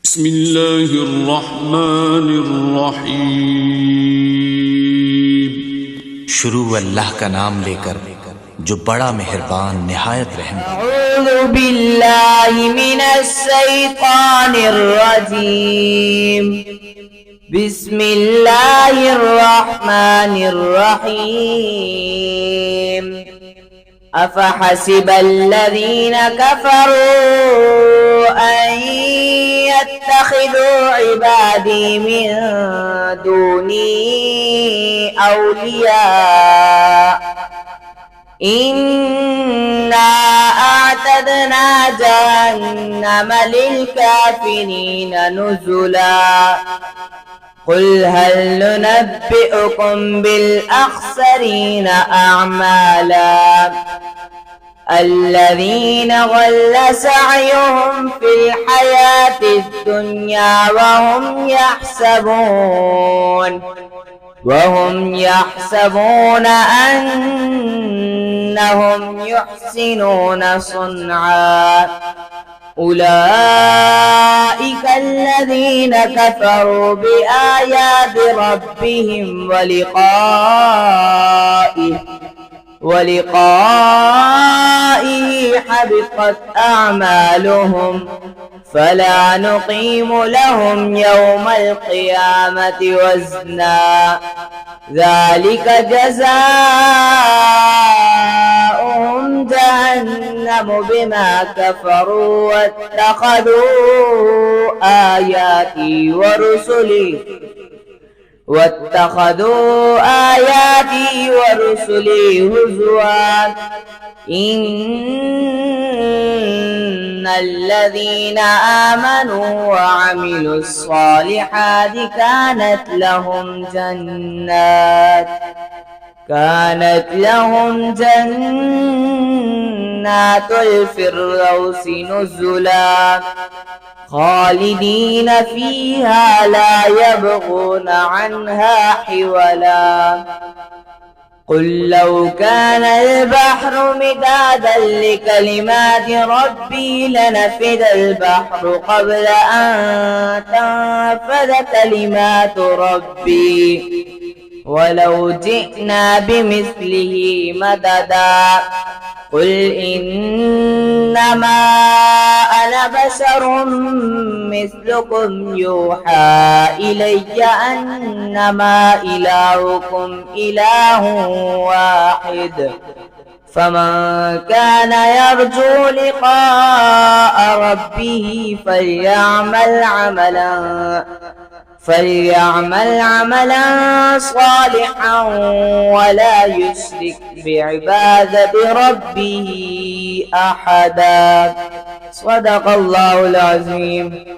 بسم الله الرحمن الرحیم शुरू अल्लाह का नाम लेकर जो बड़ा मेहरबान निहायत रहम। أعوذ بالله من الشيطان الرجيم. بسم الله الرحمن الرحيم. أفحسب الذين كفروا أن يتخذوا عبادي من دوني أولياء إنا أعتدنا جهنم للكافرين نزلا. قل هل ننبئكم بالأخسرين أعمالا الذين ضل سعيهم في الحياة الدنيا وهم يحسبون أنهم يحسنون صنعا. أولئك الذين كفروا بآيات ربهم ولقائه حبطت أعمالهم فلا نقيم لهم يوم القيامة وزنا. ذلك جزاؤهم جهنم بما كفروا واتخذوا آياتي ورسلي هزوا. إن الذين آمنوا وعملوا الصالحات كانت لهم جنات الفردوس نزلا خالدين فيها لا يبغون عنها حولا. قل لو كان البحر مدادا لكلمات ربي لنفد البحر قبل أن تنفد كلمات ربي ولو جئنا بمثله مددا. قل إنما أنا بشر مثلكم يوحى إلي أنما إلهكم إله واحد فمن كان يرجو لقاء ربه فليعمل عملا صالحا ولا يشرك بعبادة ربه أحدا. صدق الله العظيم.